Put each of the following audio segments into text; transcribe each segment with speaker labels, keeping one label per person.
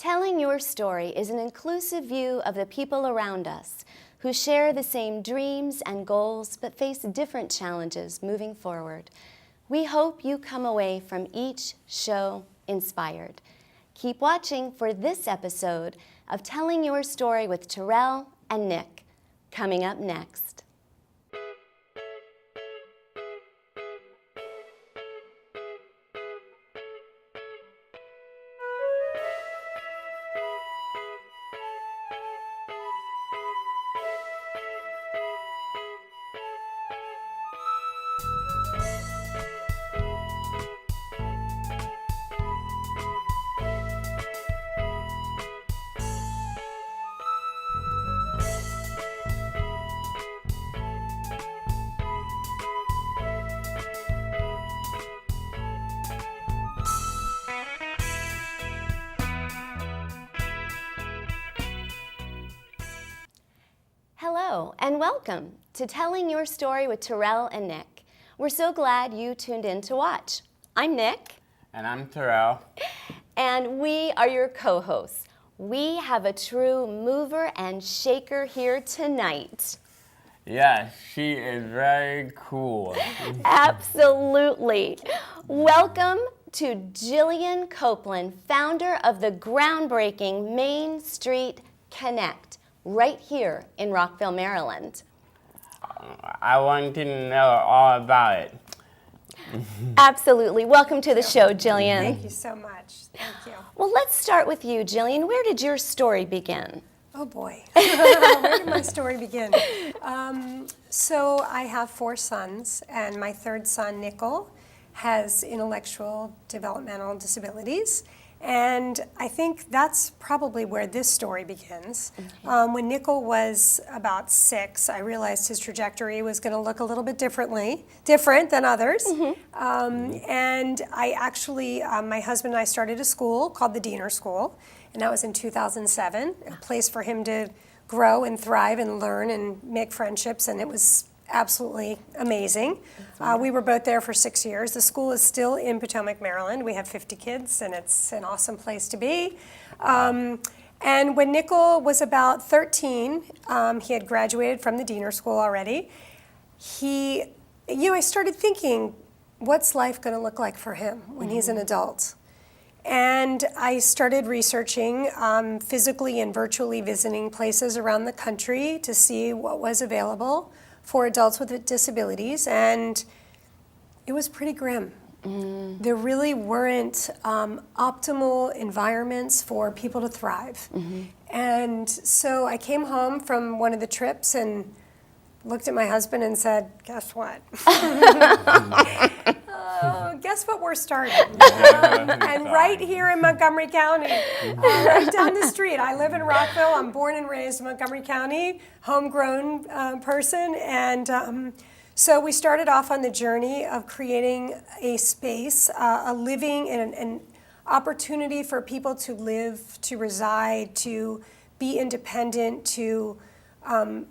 Speaker 1: Telling Your Story is an inclusive view of the people around us who share the same dreams and goals but face different challenges moving forward. We hope you come away from each show inspired. Keep watching for this episode of Telling Your Story with Terrel and Nick, coming up next. Hello and welcome to Telling Your Story with Terrel and Nick. We're so glad you tuned in to watch. I'm Nick.
Speaker 2: And I'm Terrel.
Speaker 1: And we are your co-hosts. We have a true mover and shaker here tonight.
Speaker 2: Yes, she is very cool.
Speaker 1: Absolutely. Welcome to Jillian Copeland, founder of the groundbreaking Main Street Connect, right here in Rockville, Maryland.
Speaker 2: I want to know all about it.
Speaker 1: Absolutely. Welcome to the show, Jillian.
Speaker 3: Thank you so much. Thank you.
Speaker 1: Well, let's start with you, Jillian. Where did your story begin?
Speaker 3: Oh boy, where did my story begin? So I have 4 sons, and my third son, Nickel, has intellectual developmental disabilities. And I think that's probably where this story begins.
Speaker 1: Okay.
Speaker 3: When Nickel was about 6, I realized his trajectory was going to look a little bit different than others. And I actually, my husband and I started a school called the Diener School, and that was in 2007, a place for him to grow and thrive and learn and make friendships, and it was absolutely amazing. We were both there for 6 years. The school is still in Potomac, Maryland. We have 50 kids, and it's an awesome place to be. And when Nickel was about 13, he had graduated from the Diener School already. I started thinking, what's life going to look like for him when he's an adult? And I started researching, physically and virtually visiting places around the country to see what was available for adults with disabilities, and it was pretty grim. There really weren't optimal environments for people to thrive. And so I came home from one of the trips and looked at my husband and said, guess what? Guess what we're starting? And right here in Montgomery County, right down the street. I live in Rockville. I'm born and raised in Montgomery County, homegrown person. And so we started off on the journey of creating a space, a living and an opportunity for people to live, to reside, to be independent, to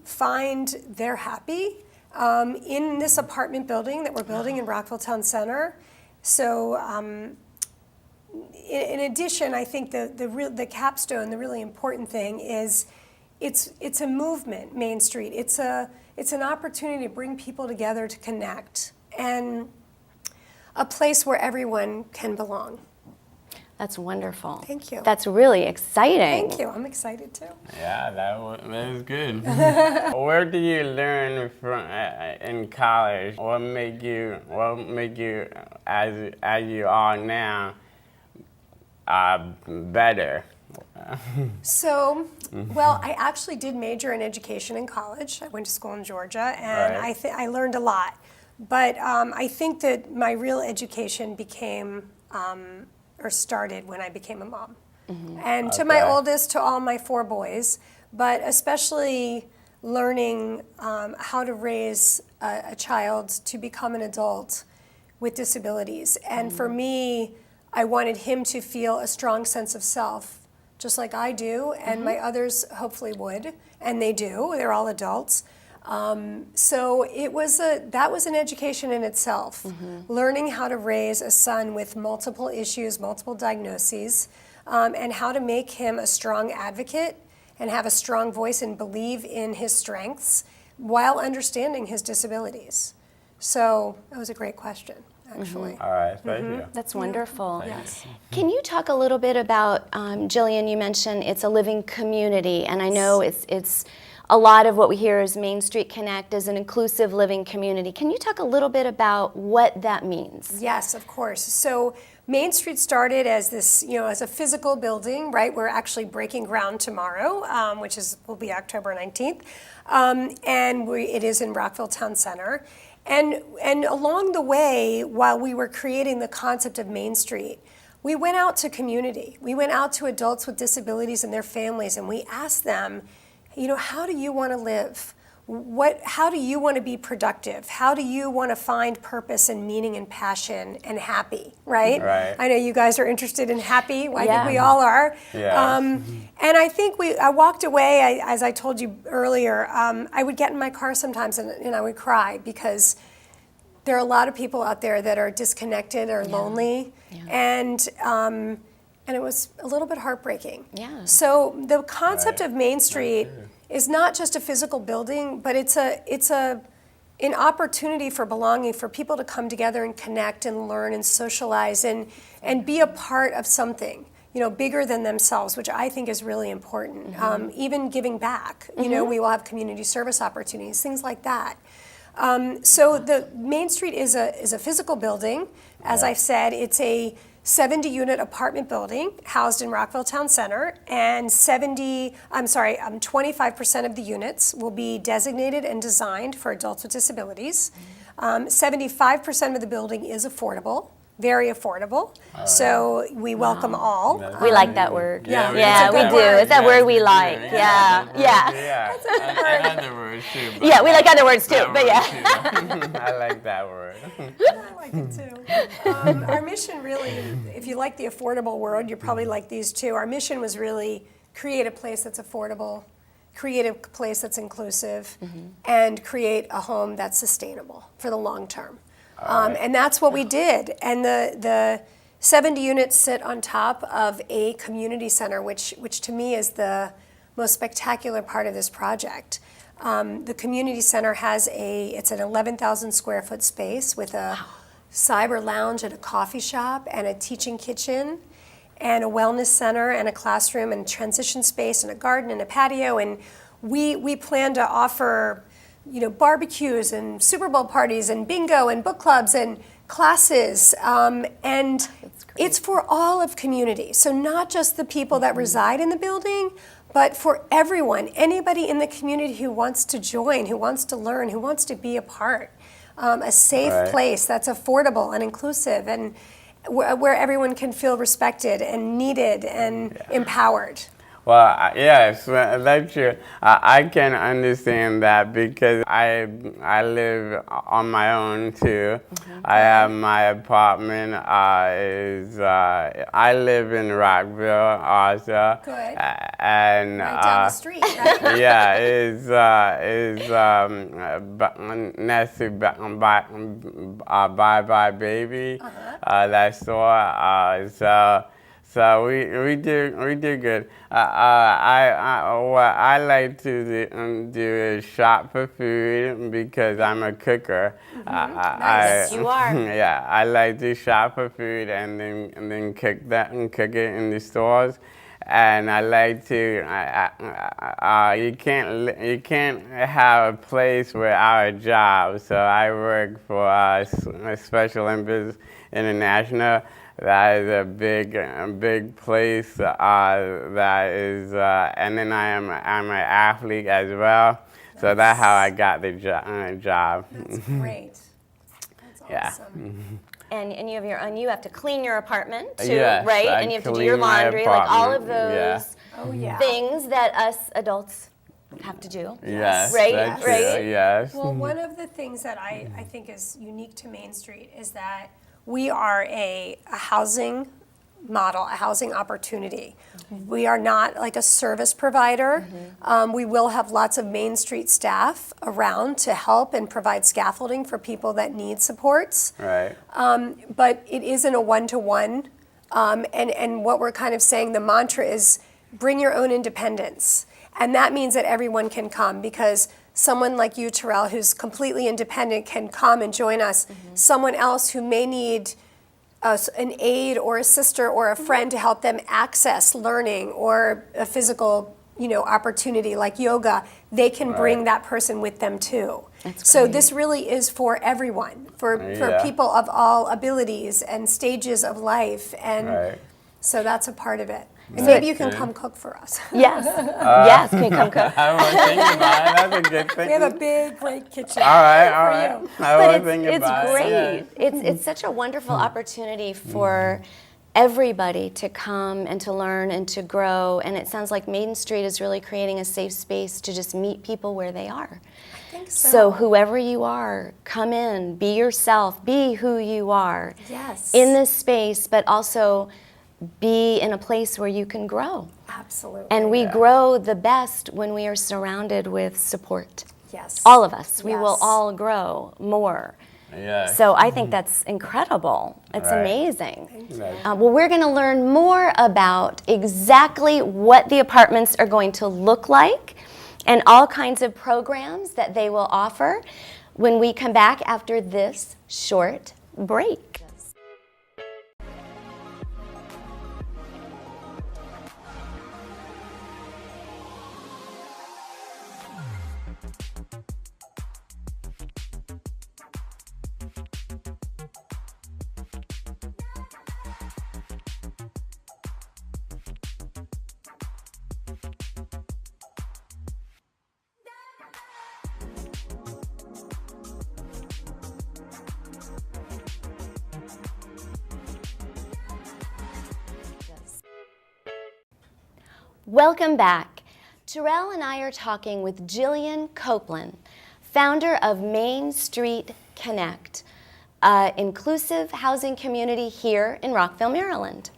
Speaker 3: find they're happy. In this apartment building that we're building in Rockville Town Center. So in addition, I think the capstone, the really important thing is it's a movement, Main Street. It's an opportunity to bring people together to connect, and a place where everyone can belong.
Speaker 1: That's wonderful.
Speaker 3: Thank you.
Speaker 1: That's really exciting.
Speaker 3: Thank you. I'm excited too.
Speaker 2: Yeah, that was good. Where do you learn from in college? What make you as you are now better?
Speaker 3: So, well, I actually did major in education in college. I went to school in Georgia, and
Speaker 2: Right.
Speaker 3: I learned a lot. But I think that my real education became or started when I became a mom. And to my oldest, to all my 4 boys, but especially learning how to raise a child to become an adult with disabilities. And for me, I wanted him to feel a strong sense of self, just like I do, and my others hopefully would, and they do. They're all adults. So that was an education in itself, learning how to raise a son with multiple issues, multiple diagnoses, and how to make him a strong advocate and have a strong voice and believe in his strengths while understanding his disabilities. So that was a great question, actually.
Speaker 2: All right, thank you.
Speaker 1: That's wonderful.
Speaker 3: Yes.
Speaker 1: Can you talk a little bit about, Jillian, you mentioned it's a living community, and I know it's a lot of what we hear is Main Street Connect is an inclusive living community. Can you talk a little bit about what that means?
Speaker 3: Yes, of course. So Main Street started as this, as a physical building, right? We're actually breaking ground tomorrow, which will be October 19th, and it is in Rockville Town Center. And along the way, while we were creating the concept of Main Street, we went out to community. We went out to adults with disabilities and their families, and we asked them, how do you want to live? How do you want to be productive? How do you want to find purpose and meaning and passion and happy, right?
Speaker 2: Right.
Speaker 3: I know you guys are interested in happy. Well, I
Speaker 1: Yeah.
Speaker 3: think we all are.
Speaker 2: Yeah.
Speaker 3: And I think I walked away, as I told you earlier, I would get in my car sometimes and I would cry because there are a lot of people out there that are disconnected or lonely. And it was a little bit heartbreaking.
Speaker 1: Yeah.
Speaker 3: So the concept of Main Street is not just a physical building, but it's an opportunity for belonging, for people to come together and connect and learn and socialize and be a part of something, bigger than themselves, which I think is really important. Even giving back, we will have community service opportunities, things like that. So the Main Street is a physical building. As I've said, it's a 70-unit apartment building housed in Rockville Town Center, and 25% of the units will be designated and designed for adults with disabilities. 75% of the building is affordable, very affordable. So we welcome all.
Speaker 1: We like that word.
Speaker 2: Yeah,
Speaker 1: Yeah, we do. It's that word we like. Yeah.
Speaker 2: Yeah. And other words too. But
Speaker 1: Yeah, we like other words too, but yeah.
Speaker 2: I like that word.
Speaker 3: I like it too. Our mission really, if you like the affordable word, you probably like these too. Our mission was really create a place that's affordable, create a place that's inclusive, and create a home that's sustainable for the long term. And that's what we did. And the 70 units sit on top of a community center, which to me is the most spectacular part of this project. The community center it's an 11,000 square foot space with a cyber lounge and a coffee shop and a teaching kitchen and a wellness center and a classroom and transition space and a garden and a patio. And we plan to offer barbecues and Super Bowl parties and bingo and book clubs and classes. And it's for all of community. So not just the people that reside in the building, but for everyone, anybody in the community who wants to join, who wants to learn, who wants to be a part. A safe place that's affordable and inclusive and where everyone can feel respected and needed and empowered.
Speaker 2: Well, yes, that's true. I can understand that because I live on my own too. I have my apartment. I live in Rockville also.
Speaker 3: Good.
Speaker 2: And
Speaker 3: Right down the street, right?
Speaker 2: yeah, it's next to Bye Bye Baby. That store. So we do good. What I like to do is shop for food because I'm a cooker.
Speaker 1: Nice. You are.
Speaker 2: Yeah, I like to shop for food and then cook it in the stores. And I like to. You can't have a place without a job. So I work for Special Olympics International. That is a big place. That is, and then I'm an athlete as well. So that's how I got the job.
Speaker 3: That's great. That's awesome.
Speaker 1: And you have to clean your apartment too,
Speaker 2: Yes,
Speaker 1: right?
Speaker 2: I
Speaker 1: And you have to do your
Speaker 2: clean my
Speaker 1: laundry, like all of
Speaker 2: apartment,
Speaker 1: those things that us adults have to do.
Speaker 2: Yes,
Speaker 1: Right,
Speaker 2: that's
Speaker 1: right.
Speaker 2: true, yes.
Speaker 3: Well, one of the things that I think is unique to Main Street is that we are a housing model, a housing opportunity. We are not like a service provider. We will have lots of Main Street staff around to help and provide scaffolding for people that need supports.
Speaker 2: Right.
Speaker 3: But it isn't a one-to-one And what we're kind of saying, the mantra is bring your own independence. And that means that everyone can come, because someone like you, Terrel, who's completely independent, can come and join us. Someone else who may need an aide or a sister or a friend to help them access learning or a physical, opportunity like yoga, they can bring that person with them too. So this really is for everyone, for people of all abilities and stages of life, and so that's a part of it. And maybe you can come cook for us.
Speaker 1: Yes. Yes, can you come cook?
Speaker 2: I was thinking about it. That's a good thing.
Speaker 3: We have a big, great kitchen.
Speaker 2: All right.
Speaker 3: You.
Speaker 2: I was
Speaker 1: But
Speaker 2: thinking
Speaker 1: it's
Speaker 2: about
Speaker 1: great.
Speaker 2: it.
Speaker 1: It's such a wonderful opportunity for everybody to come and to learn and to grow. And it sounds like Main Street is really creating a safe space to just meet people where they are.
Speaker 3: I think so.
Speaker 1: So whoever you are, come in, be yourself, be who you are.
Speaker 3: Yes.
Speaker 1: In this space, but also be in a place where you can grow.
Speaker 3: Absolutely.
Speaker 1: And we grow the best when we are surrounded with support.
Speaker 3: Yes.
Speaker 1: All of us. We will
Speaker 3: Yes.
Speaker 1: all grow more.
Speaker 2: Yeah.
Speaker 1: So I think that's incredible. It's
Speaker 2: Right.
Speaker 1: amazing.
Speaker 2: Right.
Speaker 1: Well, we're going to learn more about exactly what the apartments are going to look like and all kinds of programs that they will offer when we come back after this short break. Welcome back. Terrel and I are talking with Jillian Copeland, founder of Main Street Connect, an inclusive housing community here in Rockville, Maryland.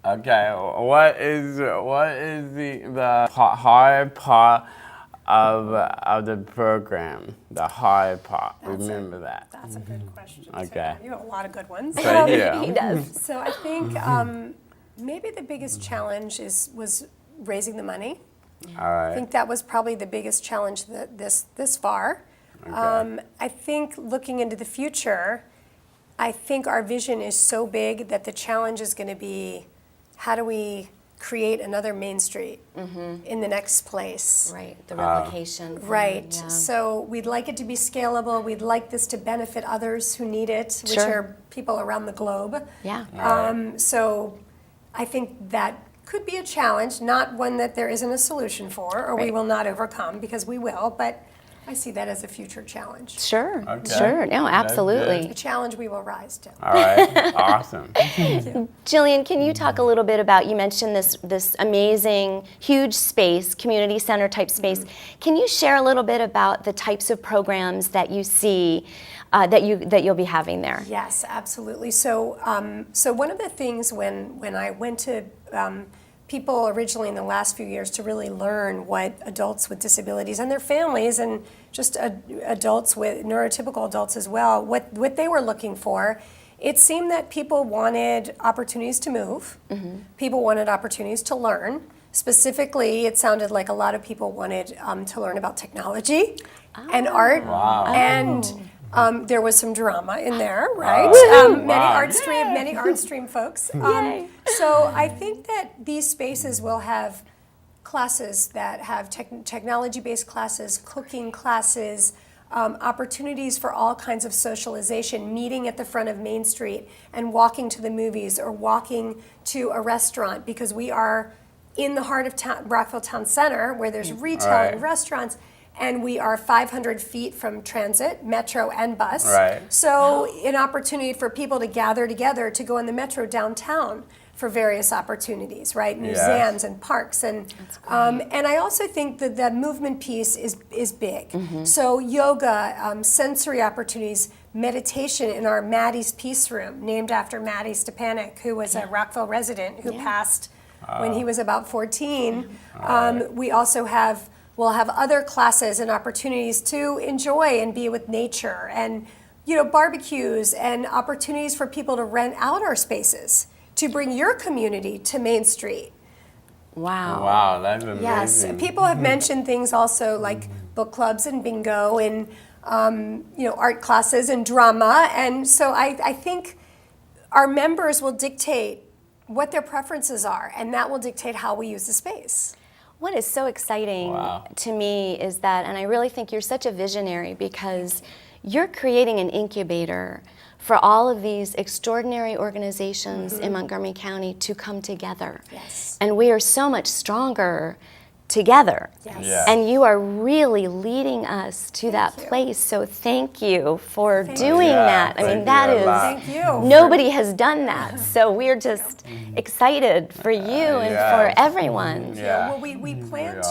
Speaker 2: Okay, what is the hard part of the program? The hard part. Remember that.
Speaker 3: That's a good question.
Speaker 2: Okay.
Speaker 3: So you have a lot of good ones.
Speaker 2: Thank you.
Speaker 1: He does.
Speaker 3: So I think maybe the biggest challenge was raising the money.
Speaker 2: All
Speaker 3: I
Speaker 2: right.
Speaker 3: think that was probably the biggest challenge this far. I think looking into the future, I think our vision is so big that the challenge is going to be, how do we create another Main Street in the next place?
Speaker 1: Right, the replication.
Speaker 3: Right.
Speaker 1: Yeah.
Speaker 3: So we'd like it to be scalable. We'd like this to benefit others who need it, which
Speaker 1: Sure.
Speaker 3: are people around the globe.
Speaker 1: Yeah.
Speaker 3: So I think that could be a challenge, not one that there isn't a solution for, or we
Speaker 1: Right.
Speaker 3: will not overcome, because we will, but I see that as a future challenge.
Speaker 1: Sure.
Speaker 2: Okay.
Speaker 1: Sure. No,
Speaker 2: That's
Speaker 1: absolutely.
Speaker 3: A challenge we will rise to.
Speaker 2: All right. Awesome.
Speaker 1: Jillian, can you talk a little bit about, you mentioned this amazing, huge space, community center type space. Can you share a little bit about the types of programs that you see that you'll be having there?
Speaker 3: Yes, absolutely. So, so one of the things when I went to people originally in the last few years to really learn what adults with disabilities and their families and just adults with neurotypical adults as well, what they were looking for, it seemed that people wanted opportunities to move. People wanted opportunities to learn. Specifically, it sounded like a lot of people wanted to learn about technology and art.
Speaker 2: Wow.
Speaker 3: And there was some drama in there, right? Many art stream folks. So I think that these spaces will have classes that have technology-based classes, cooking classes, opportunities for all kinds of socialization, meeting at the front of Main Street and walking to the movies or walking to a restaurant, because we are in the heart of Rockville Town Center, where there's retail and restaurants. And we are 500 feet from transit, metro, and bus.
Speaker 2: Right.
Speaker 3: So an opportunity for people to gather together to go on the metro downtown for various opportunities, right? Museums and parks. And I also think that the movement piece is big. So yoga, sensory opportunities, meditation in our Maddie's Peace Room, named after Maddie Stepanek, who was a Rockville resident who passed when he was about 14. We also we'll have other classes and opportunities to enjoy and be with nature, and barbecues and opportunities for people to rent out our spaces to bring your community to Main Street.
Speaker 1: Wow.
Speaker 2: Wow, that's amazing.
Speaker 3: Yes, people have mentioned things also like book clubs and bingo and art classes and drama, and so I think our members will dictate what their preferences are, and that will dictate how we use the space.
Speaker 1: What is so exciting to me is that, and I really think you're such a visionary because you're creating an incubator for all of these extraordinary organizations in Montgomery County to come together.
Speaker 3: Yes.
Speaker 1: And we are so much stronger together.
Speaker 3: Yes.
Speaker 2: Yeah.
Speaker 1: And you are really leading us to that
Speaker 3: you.
Speaker 1: place. So thank you for
Speaker 3: Thank
Speaker 1: doing
Speaker 2: you.
Speaker 1: that. I
Speaker 2: Thank
Speaker 1: mean,
Speaker 2: you
Speaker 1: that
Speaker 2: a
Speaker 1: is,
Speaker 2: lot.
Speaker 3: Thank you.
Speaker 1: nobody has done that. So we're just excited for you and
Speaker 2: yeah.
Speaker 1: for everyone.
Speaker 2: Yeah.
Speaker 3: Well, we plan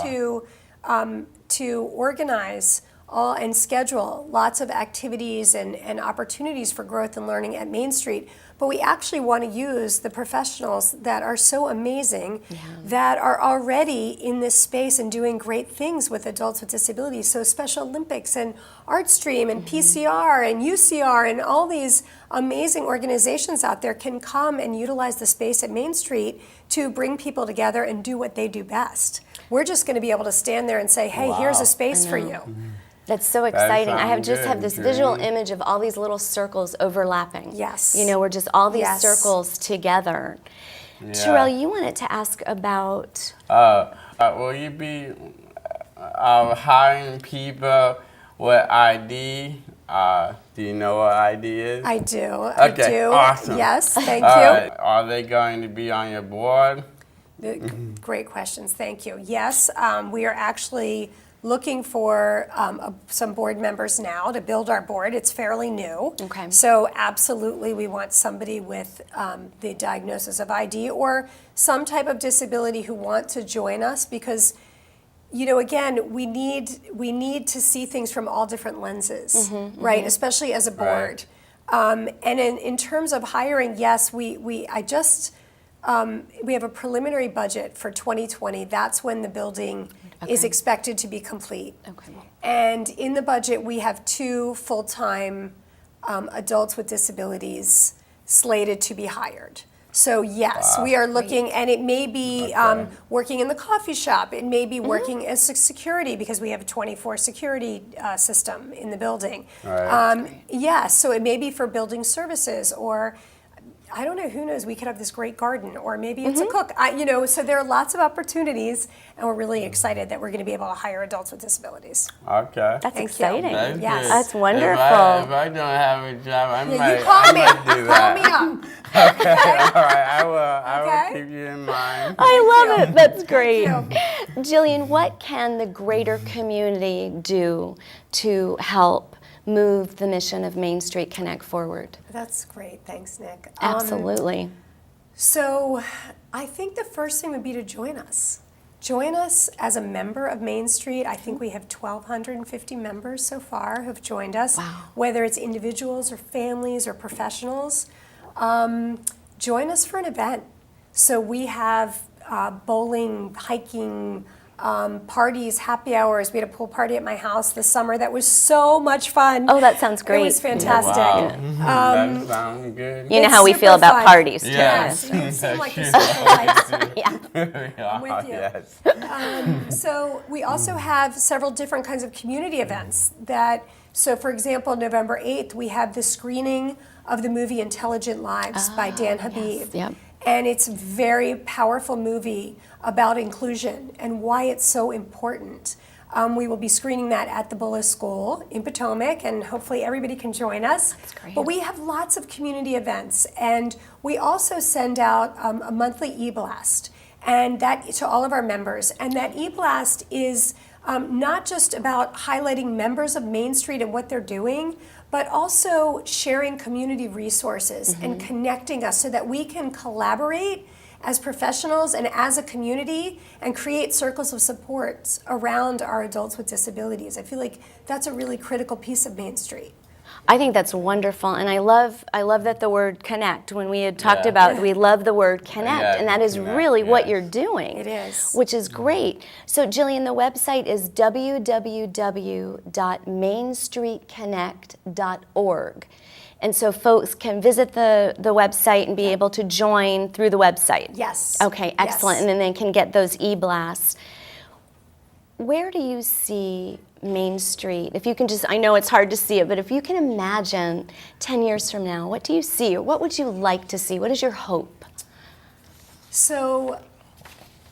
Speaker 2: are.
Speaker 3: to organize and schedule lots of activities and opportunities for growth and learning at Main Street. But we actually want to use the professionals that are so amazing that are already in this space and doing great things with adults with disabilities. So Special Olympics and ArtStream and PCR and UCR and all these amazing organizations out there can come and utilize the space at Main Street to bring people together and do what they do best. We're just going to be able to stand there and say, hey, here's a space for you.
Speaker 1: That's so exciting. I have
Speaker 2: sounds
Speaker 1: just have
Speaker 2: good,
Speaker 1: this
Speaker 2: Julie.
Speaker 1: visual image of all these little circles overlapping.
Speaker 3: Yes.
Speaker 1: You know, we're just all these
Speaker 3: Yes.
Speaker 1: circles together.
Speaker 2: Yeah.
Speaker 1: Terrell, you wanted to ask about,
Speaker 2: Will you be hiring people with ID? Do you know what ID is?
Speaker 3: I do.
Speaker 2: Okay,
Speaker 3: I do.
Speaker 2: awesome.
Speaker 3: Yes, thank
Speaker 2: All
Speaker 3: you.
Speaker 2: right, are they going to be on your board?
Speaker 3: Great questions. Thank you. Yes, we are actually looking for some board members now to build our board. It's fairly new.
Speaker 1: Okay.
Speaker 3: So absolutely, we want somebody with the diagnosis of ID or some type of disability who want to join us because, you know, again, we need to see things from all different lenses, right? Especially as a board. And in terms of hiring, yes, we have a preliminary budget for 2020. That's when the building is expected to be complete.
Speaker 1: Okay.
Speaker 3: And in the budget, we have 2 full-time adults with disabilities slated to be hired. So yes, we are looking, and it may be working in the coffee shop. It may be working as security because we have a 24 security system in the building.
Speaker 2: Right.
Speaker 3: Yes, so it may be for building services or I don't know, who knows, we could have this great garden, or maybe it's a cook. So there are lots of opportunities, and we're really excited that we're going to be able to hire adults with disabilities.
Speaker 2: Okay.
Speaker 1: that's
Speaker 3: Thank you.
Speaker 1: exciting.
Speaker 2: That's
Speaker 3: Yes.
Speaker 2: good.
Speaker 1: That's wonderful.
Speaker 2: If I don't have a job, I
Speaker 3: You call me.
Speaker 2: might do
Speaker 3: Call
Speaker 2: that.
Speaker 3: me up.
Speaker 2: All right, I will
Speaker 3: Okay.
Speaker 2: keep you in mind.
Speaker 1: I love it. That's great.
Speaker 3: you.
Speaker 1: Jillian, what can the greater community do to help move the mission of Main Street Connect forward?
Speaker 3: That's great. Thanks, Nick.
Speaker 1: Absolutely.
Speaker 3: So I think the first thing would be to join us. Join us as a member of Main Street. I think we have 1,250 members so far who have joined us, whether it's individuals or families or professionals. Join us for an event. So we have bowling, hiking, parties, happy hours. We had a pool party at my house this summer that was so much fun.
Speaker 1: Oh, that sounds great.
Speaker 3: It was fantastic.
Speaker 2: Wow. That sounds good.
Speaker 1: You know
Speaker 3: It's
Speaker 1: how we feel
Speaker 3: super
Speaker 1: about
Speaker 3: fun.
Speaker 1: parties, too.
Speaker 3: Yes, we seem like the socialites.
Speaker 2: I'm
Speaker 3: with you.
Speaker 2: Yes.
Speaker 3: So we also have several different kinds of community events that, so for example, November 8th, we have the screening of the movie Intelligent Lives by Dan Habib.
Speaker 1: Yep.
Speaker 3: And it's a very powerful movie about inclusion and why it's so important. We will be screening that at the Bullis School in Potomac, and hopefully everybody can join us.
Speaker 1: That's great.
Speaker 3: But we have lots of community events, and we also send out a monthly e-blast, and that to all of our members. And that e-blast is not just about highlighting members of Main Street and what they're doing, but also sharing community resources and connecting us so that we can collaborate as professionals and as a community and create circles of support around our adults with disabilities. I feel like that's a really critical piece of Main Street.
Speaker 1: I think that's wonderful, and I love that the word connect, when we had talked
Speaker 2: Yeah.
Speaker 1: about, we love the word connect,
Speaker 2: Yeah,
Speaker 1: and that is
Speaker 2: connect,
Speaker 1: really what
Speaker 2: yes.
Speaker 1: you're doing.
Speaker 3: It is.
Speaker 1: Which is great. So Jillian, the website is www.mainstreetconnect.org. And so folks can visit the website and be able to join through the website?
Speaker 3: Yes.
Speaker 1: Okay, excellent.
Speaker 3: Yes.
Speaker 1: And then they can get those e-blasts. Where do you see Main Street? If you can just, I know it's hard to see it, but if you can imagine 10 years from now, what do you see, or what would you like to see? What is your hope?
Speaker 3: So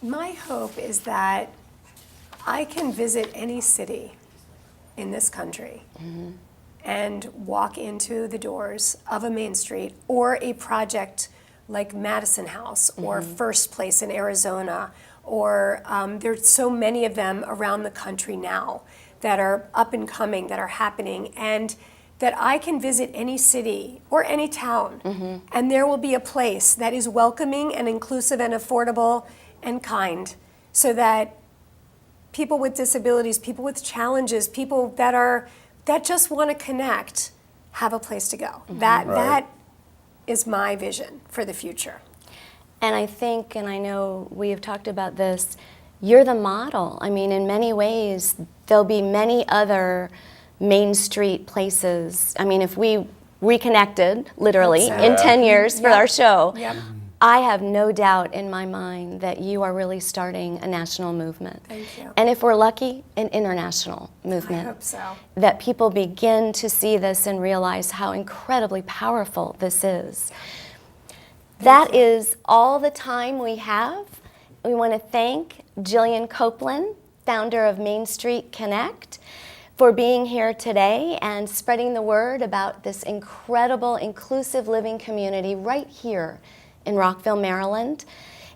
Speaker 3: my hope is that I can visit any city in this country and walk into the doors of a Main Street or a project like Madison House or First Place in Arizona, or there's so many of them around the country now that are up and coming, that are happening, and that I can visit any city or any town, and there will be a place that is welcoming and inclusive and affordable and kind, so that people with disabilities, people with challenges, people that just want to connect, have a place to go. That is my vision for the future.
Speaker 1: And I think, and I know we have talked about this, you're the model. I mean, in many ways, there'll be many other Main Street places. I mean, if we reconnected, literally, in 10 years for our show, I have no doubt in my mind that you are really starting a national movement.
Speaker 3: Thank you.
Speaker 1: And if we're lucky, an international movement.
Speaker 3: I hope so.
Speaker 1: That people begin to see this and realize how incredibly powerful this is. That is all the time we have. We want to thank Jillian Copeland, founder of Main Street Connect, for being here today and spreading the word about this incredible inclusive living community right here in Rockville, Maryland.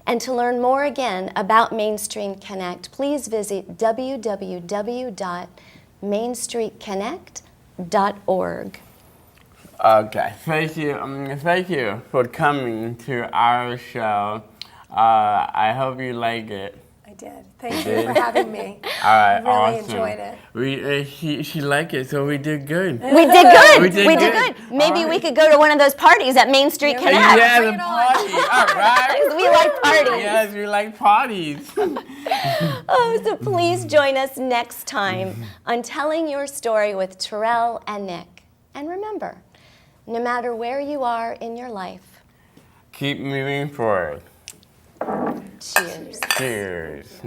Speaker 1: And to learn more again about Main Street Connect, please visit www.mainstreetconnect.org.
Speaker 2: Okay, thank you for coming to our show. I hope you like it.
Speaker 3: I did. Thank you for having me.
Speaker 2: All right,
Speaker 3: I really
Speaker 2: awesome.
Speaker 3: enjoyed it.
Speaker 2: She liked it, so we did good.
Speaker 1: We did good.
Speaker 2: We did good.
Speaker 1: Maybe
Speaker 2: All
Speaker 1: we
Speaker 2: right.
Speaker 1: could go to one of those parties at Main Street Connect.
Speaker 2: Yeah,
Speaker 3: Bring
Speaker 2: the
Speaker 3: it on.
Speaker 2: party. All right.
Speaker 1: We like parties.
Speaker 2: Yes, we like parties.
Speaker 1: Oh, so please join us next time on Telling Your Story with Terrell and Nick. And remember, no matter where you are in your life,
Speaker 2: Keep moving forward.
Speaker 1: cheers.
Speaker 2: Cheers.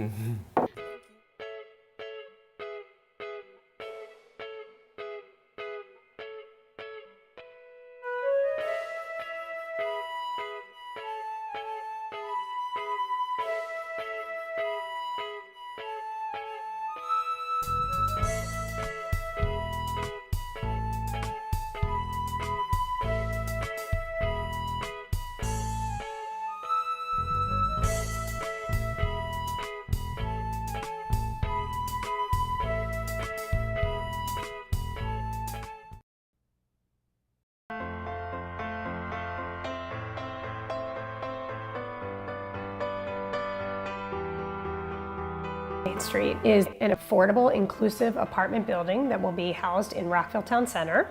Speaker 3: Main Street is an affordable, inclusive apartment building that will be housed in Rockville Town Center.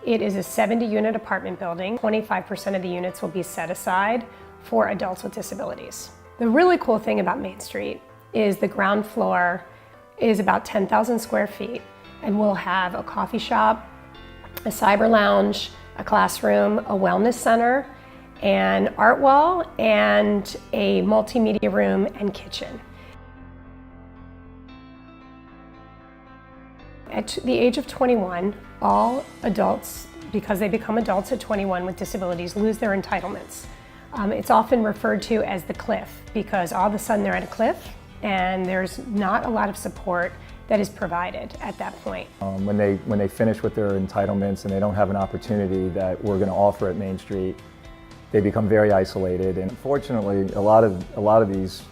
Speaker 3: It is a 70-unit apartment building. 25% of the units will be set aside for adults with disabilities. The really cool thing about Main Street is the ground floor is about 10,000 square feet, and we'll have a coffee shop, a cyber lounge, a classroom, a wellness center, an art wall, and a multimedia room and kitchen. At the age of 21, all adults, because they become adults at 21 with disabilities, lose their entitlements. It's often referred to as the cliff, because all of a sudden they're at a cliff and there's not a lot of support that is provided at that point.
Speaker 4: When they finish with their entitlements and they don't have an opportunity that we're going to offer at Main Street, they become very isolated. And unfortunately, a lot of these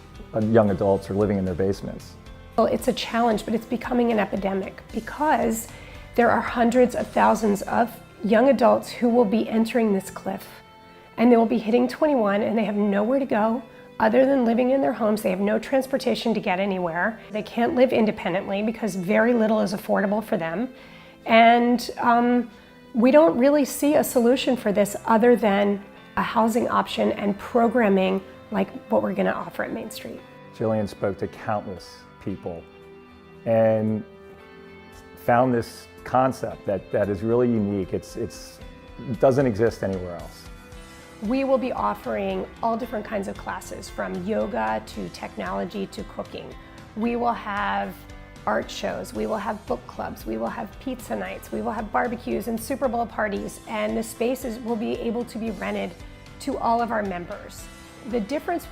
Speaker 4: young adults are living in their basements.
Speaker 3: Well, it's a challenge, but it's becoming an epidemic because there are hundreds of thousands of young adults who will be entering this cliff, and they will be hitting 21 and they have nowhere to go other than living in their homes. They have no transportation to get anywhere. They can't live independently because very little is affordable for them. And we don't really see a solution for this other than a housing option and programming like what we're going to offer at Main Street.
Speaker 4: Jillian spoke to countless people and found this concept that is really unique. It's doesn't exist anywhere else.
Speaker 3: We will be offering all different kinds of classes, from yoga to technology to cooking. We will have art shows, we will have book clubs, we will have pizza nights, we will have barbecues and Super Bowl parties, and the spaces will be able to be rented to all of our members. The difference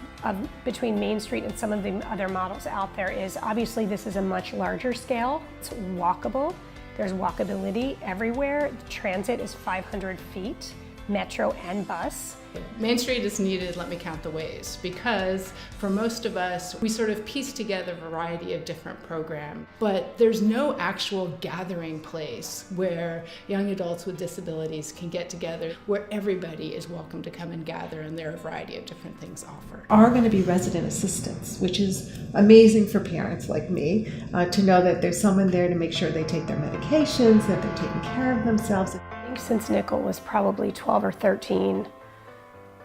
Speaker 3: between Main Street and some of the other models out there is, obviously this is a much larger scale. It's walkable. There's walkability everywhere. The transit is 500 feet, metro and bus.
Speaker 5: Main Street is needed, let me count the ways, because for most of us, we sort of piece together a variety of different programs, but there's no actual gathering place where young adults with disabilities can get together, where everybody is welcome to come and gather, and there are a variety of different things offered.
Speaker 6: Are going to be resident assistants, which is amazing for parents like me to know that there's someone there to make sure they take their medications, that they're taking care of themselves.
Speaker 3: I think since Nickel was probably 12 or 13,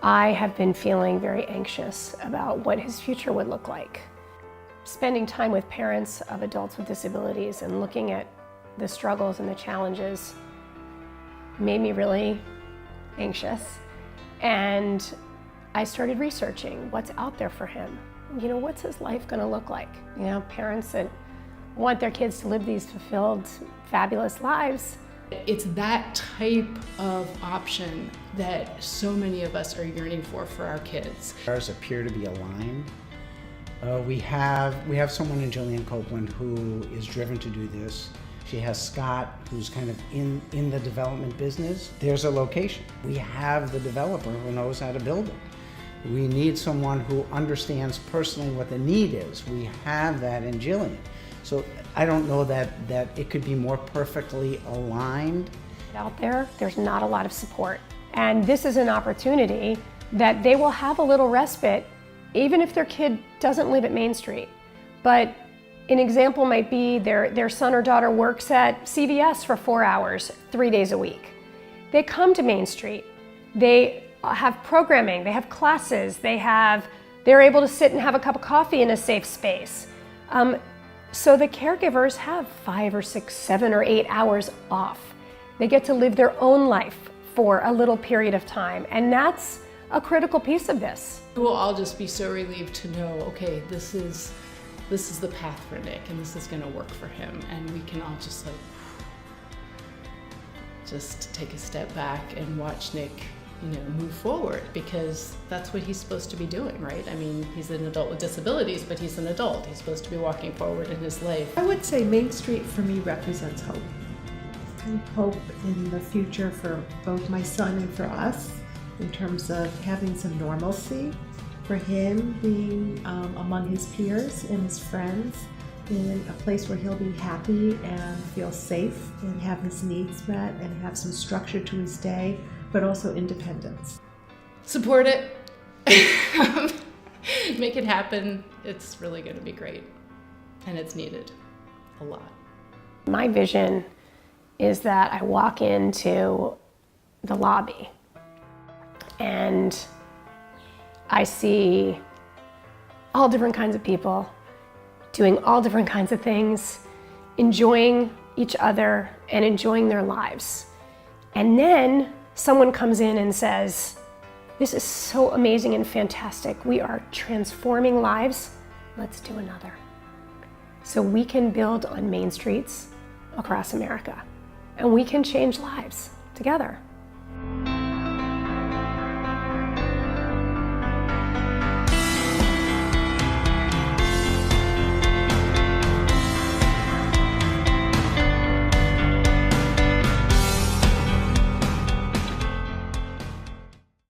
Speaker 3: I have been feeling very anxious about what his future would look like. Spending time with parents of adults with disabilities and looking at the struggles and the challenges made me really anxious. And I started researching what's out there for him. You know, what's his life going to look like? You know, parents that want their kids to live these fulfilled, fabulous lives.
Speaker 5: It's that type of option that so many of us are yearning for our kids.
Speaker 7: Ours appear to be aligned. We have someone in Jillian Copeland who is driven to do this. She has Scott, who's kind of in the development business. There's a location. We have the developer who knows how to build it. We need someone who understands personally what the need is. We have that in Jillian. So I don't know that it could be more perfectly aligned.
Speaker 3: Out there, there's not a lot of support. And this is an opportunity that they will have a little respite, even if their kid doesn't live at Main Street. But an example might be their son or daughter works at CVS for 4 hours, 3 days a week. They come to Main Street. They have programming, they have classes, they're able to sit and have a cup of coffee in a safe space. So the caregivers have 5 or 6, 7 or 8 hours off. They get to live their own life for a little period of time, and that's a critical piece of this.
Speaker 5: We'll all just be so relieved to know, okay, this is the path for Nick, and this is going to work for him, and we can all just just take a step back and watch Nick, move forward, because that's what he's supposed to be doing, right? I mean, he's an adult with disabilities, but he's an adult. He's supposed to be walking forward in his life.
Speaker 6: I would say Main Street for me represents hope. And hope in the future for both my son and for us, in terms of having some normalcy, for him being among his peers and his friends, in a place where he'll be happy and feel safe and have his needs met and have some structure to his day, but also independence.
Speaker 5: Support it. Make it happen. It's really going to be great. And it's needed a lot.
Speaker 3: My vision is that I walk into the lobby and I see all different kinds of people doing all different kinds of things, enjoying each other and enjoying their lives. And then someone comes in and says, "This is so amazing and fantastic. We are transforming lives. Let's do another." So we can build on main streets across America, and we can change lives together.